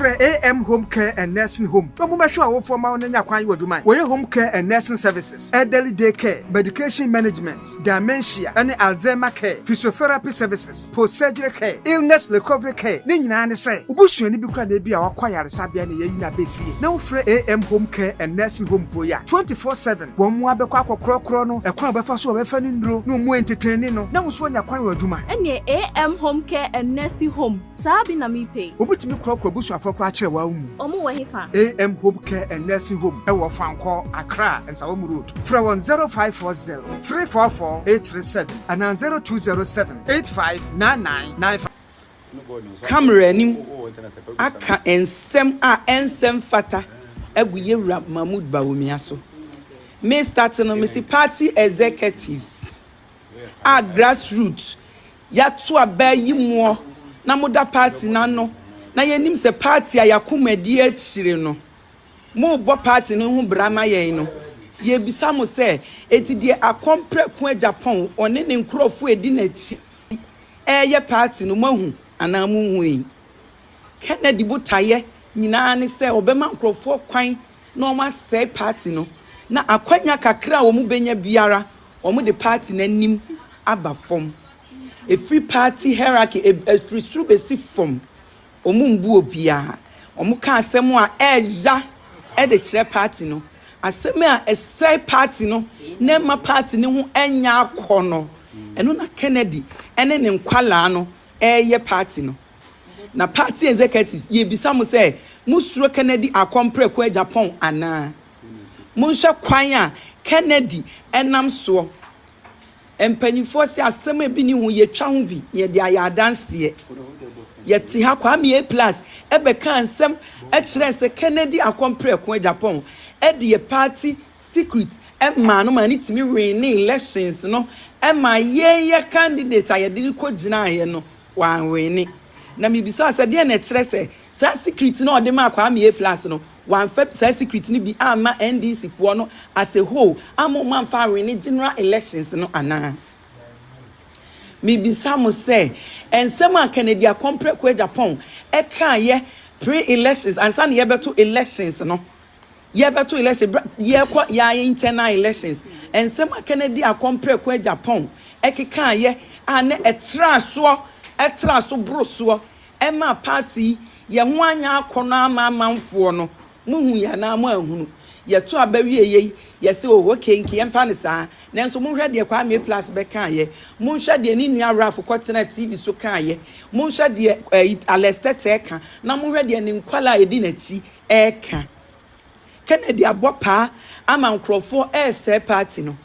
frɛ AM Home Care and Nursing Home. No mo sure wo for ma no nya kwan waduma. We home care and nursing services, elderly day care, medication management, dementia, and Alzheimer care, physiotherapy services, post-surgery care, illness recovery care. Ni nyina ne sɛ obusu ani bi kra na bi a wakwayare sabia ne yayi na befie. Na wo frɛ AM Home Care and Nursing Home for ya 24/7. Wo mo abekɔ akɔkrɔkrɔ no, ɛkwan befa so befa ni nduro, no mo entertain no. Na wo so nya kwan waduma. Ɛne AM Home Care and Nursing Home. Sabi na mi pay. Obutumi krɔkrɔ busu afɔkɔ akyerɛ wa umu. Omo wɔ hefa. AM Home Care and Nursing Home. Ɛwɔ Fankɔ, Accra, and Sawom Road. Frɛ 0540 344 837 and 0207 859995. Camera nim aka ensem a ensem fata aguye wura Mahmood Bawumia so. Me start no me si party executives a grassroots ya to abayi mo na moda party na no na yenim se party a yakomadi akire no mo bo party no ho brama yen no ye bisa mo se eti de akompreku Agyapong one ne nkrofo edi na chi ye party no mahu anamu hui Kennedy botaye nyina ne se obema nkrofo kwan na o ma se party no na akwanya kakra wo mu benya biara o mu de party na nim aba fom a free party hierarchy a free suru besi fom o mu mbu obia o mu ka asem a eja e de kire party no asem a esai party no na ma party ne ho enya akono eno na Kennedy ene ne nkwala no ye party no na party executives ye bisa mo say musuro Kennedy akompreku Agyapong ana munhwe kwan a Kennedy enam so empanyifo se asem bi ni hu ye twa ho bi ye de ayadanse ye ti ha kwa me plus ebe kan nsem e kire se Kennedy akompreku Agyapong e de party secret e ma no ma ni timi win elections no e ma ye candidate ayede ko gina ye no wan win na mi bisa se de na kire se sa secret no de ma kwa me plus no wan fa sa secret ni bi ama NDC fo no as a whole am man fa win general elections no ana mi bisa mo se ensem a Kennedy akompreku Agyapong e kan ye pre-elections and san ye beto elections no ye beto election ye kwa ya internal elections ensem a Kennedy akompreku Agyapong e kan ye ane etra so broso e ma party ye ho anya akono ama manfo no muhu ya na ama ahunu ye to abawie ye ye se o kenki ye mfa ne saa nanso munhwe de kwa me plus be kan ye munhwe de ni nua raf kotena TV so kan ye munhwe de alestete kan na munhwe de ne nkwala edi na chi e kan Kennedy abopa ama nkrofo se party no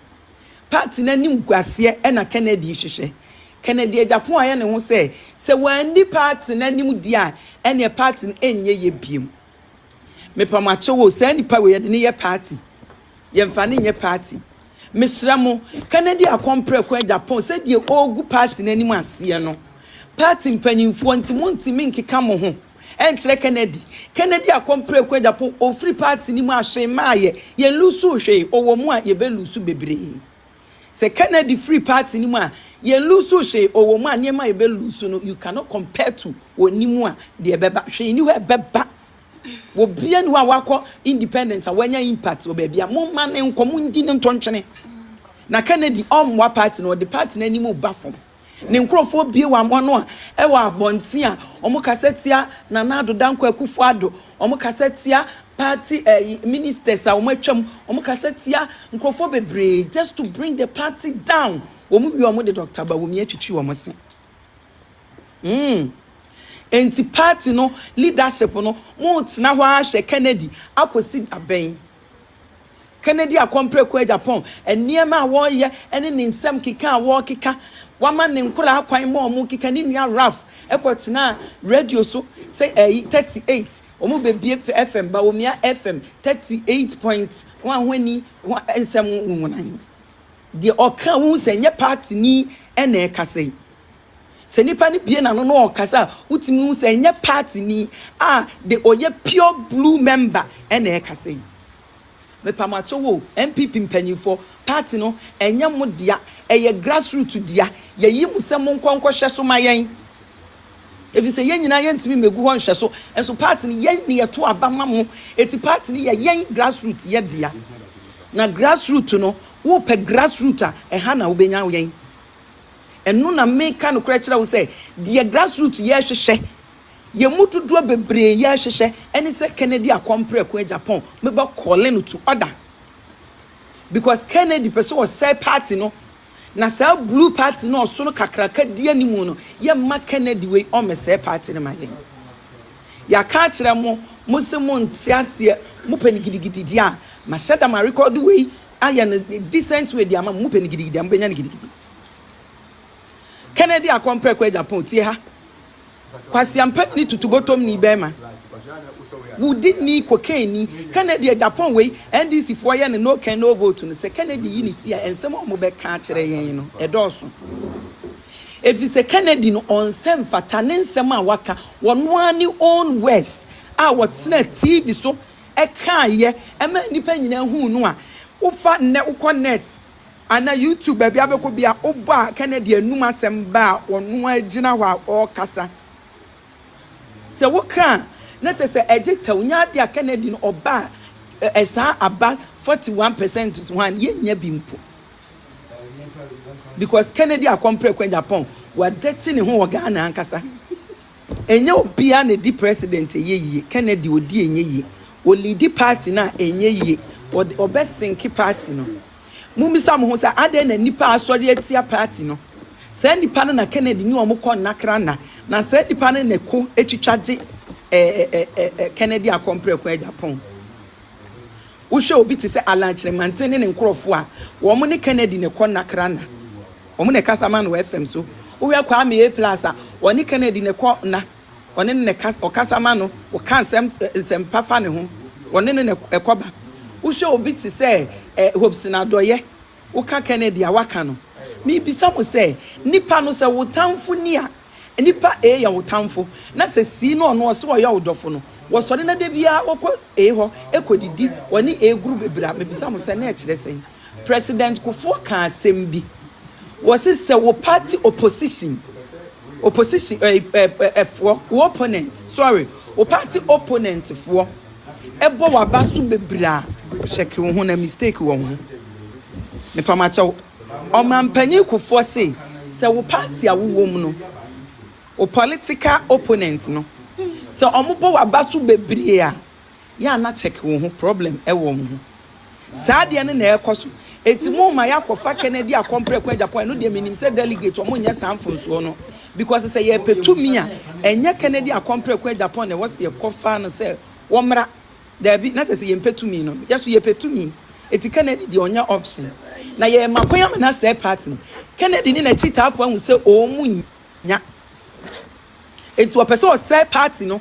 party na nim guase e na Kennedy hwehwe Kennedy Agyapong aye ne ho se wandi party na nim dia e ne party enye ye biem me pamacho wo se nipa we de ne ye party ye mfa ne ye party mesramo Kennedy akompreku Agyapong se die ogu party na nim ase no party mpanyimfo ntimi nkeka mo ho enkire Kennedy akompreku Agyapong o free party ni mu ahwe maaye ye lusu hwe owo mu a ye be lusu bebre se Kennedy free party ni mu a ye lusu hwe owo mu a ne ma ye be lusu no you cannot compare to onimu a de beba hwe ni ho beba wo bia ni ho awakọ independent a wanya impact wo ba bia mo ma ne nkomo ndi ne ntontwene na Kennedy omwa party no the party na nimu ba fom ne nkrofo bie wa mo no a e wa abonti a omo kasetia na nado danko akufo ado omo kasetia party ministers a omo atwam omo kasetia nkrofo bebre just to bring the party down omo wi omo de Dr. Bawumia twitwi omo se enti party no leadership no mo tena ho ahwe Kennedy akosi aben Kennedy akompreku Agyapong eniema wo ye ene ne nsem kika wo kika wama ne nkola akwan mo mu kika ni nua raf ekotena radio so say 38 omo bebie FM Bawumia FM 38.1 hwani nsem nwunan de oka wu se nye party ni ene ekase se nipa ni bie na no okasa utimi wu se nye party ni de oye pure blue member ene ekase me pamacho wo NPP mpanyifo party no enye modia eye grassroots dia ye yi musem nkonko hye so mayen if you say yen nyina yentimi megu ho nhwe so enso party ni yen ne yeto abama mo eti party ni yen grassroots ye dia na grassroots no wo pe grassroots a eha na wo benya wo yen eno na make no kra kira wo say the grassroots ye hwehwe ye mutudo bebre ye hwehwe eni say Kennedy akompre ko Agyapong me be calling no to order because Kennedy person was say party no na say blue party no so no kakraka die animu no ye ma Kennedy we o me say party no ma yen ya ka kire mo se mo ntiase mo panigidigidi dia ma sheda ma record we aya na decent way dia ma mo panigidigidi am benya gidigidi Kennedy akompre ko Agyapong tie ha kwasi ampani tutugotom ni bema wudi ni cocaine Kennedy Agyapong we NDC for ye no can no vote no say Kennedy unity a ensem mo be ka kire yen no edoso if you say Kennedy no onsem fata ne nsem a waka wono ani own west a wotena TV so e kan ye e ma nipa nyina hu no a ufa ne uconnect ana YouTube bia abeko bia oba Kennedy enum asem ba wono agina hwa o kasa se woka na chese ejeta unya dia Kennedy no oba esa aba 41% one ye nya bimpo because Kennedy akompre ko Agyapong wa deti ne ho Ghana ankasa enye obia na di president yeye Kennedy odi enye ye o lead party na enye ye obesinki party no mumisa mo ho sa ade na nipa asori atia party no say nipa na Kennedy ni omo kon nakra na say nipa na ne ko etwitwaje Kennedy akompre ko Agyapong wo hwe obi ti say alanchire mantene ne nkrofo a wo mo ne Kennedy ne kon nakra na wo mo ne kasama no FM so wo hwe kwa me plus a wo ne Kennedy ne kon na one ne kasama no wo kan sempa fa ne ho wo ne ekoba wo hwe obi ti say hopes na doye wo ka Kennedy a waka no mi bisa mo say nipa no say wo tamfo ni a nipa ya wo tamfo na say si no no so wo ya wo dofo no wo so na de bia wo ko ho ekodidi woni group bebra mi bisa mo say na kire sen president Kufo ka asem bi wo say wo party opposition wo opponent sorry wo party opponent fo ebo wa basu bebra check wo ho na mistake wo ho ne pamacho o mampanyi Kufo say wo party a wo mu no o political opponent no so omobo wa basu bebre a ya na check wo ho problem e wo mu saa de ne na ekoso etimu ma yakofa Kennedy akompre ko Agyapong no de menim say delegate omo nya sanfonso no because say ye petumi a enye Kennedy akompre ko Agyapong na wose ye kofa no say wo mra da bi na say ye petumi no yeso ye petumi eti Kennedy de onya option na ye makoya na say party no Kennedy ni na chita afo hu say o mu nya enti opese o say party no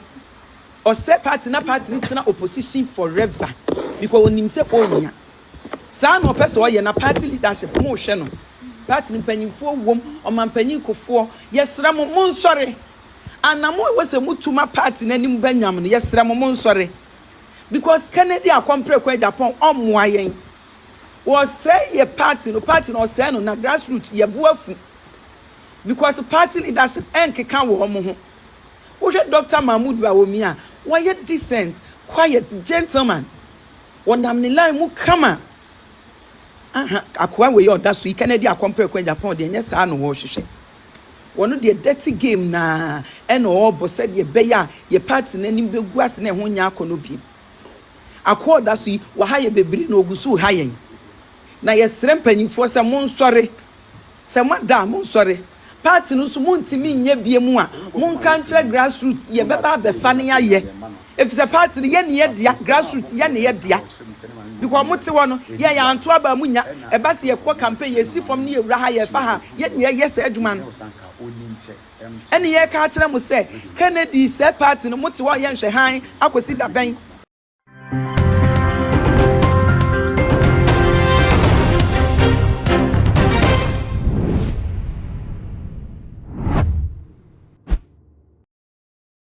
o say party na party ni tena opposition forever because onim say o nya sa no opese o ye na party leadership mo hwe no party ni panyimfo wom o mampanyin Kufo yesra mo nsore anamo we se mutuma party na nim banyam no yesra mo nsore because Kennedy akompre ko Agyapong omwa yen wo say ye party no say no na grassroots ye boafu because party leadership enkeka wo mo ho wo hwe Dr. Mahmoud Bawomi a wo ye decent quiet gentleman wonam ni line mu kama akwa we yo da so Kennedy akompre ko Agyapong de nyesa no wo hwehwe wono de dirty game na eno obo said ye beya ye party na nim begu ase na ho nya akono bi akwa da so wo ha ye bebiri na ogusu ha yen na ye srempanyifo se mo nsore se madam mo nsore party no so montimi nya biemu a monka nkyere grassroots ye beba abefa ne ye if the party ye ne ye dia grassroots ye ne ye dia because mote wono ye ya anto aba mu nya eba se ye ko campaign ye si from ne ye wura ha ye fa ha ye ne ye se adwuma no ene ye ka kire mo se Kennedy se party no mote wo ye nhwe han akosi da ben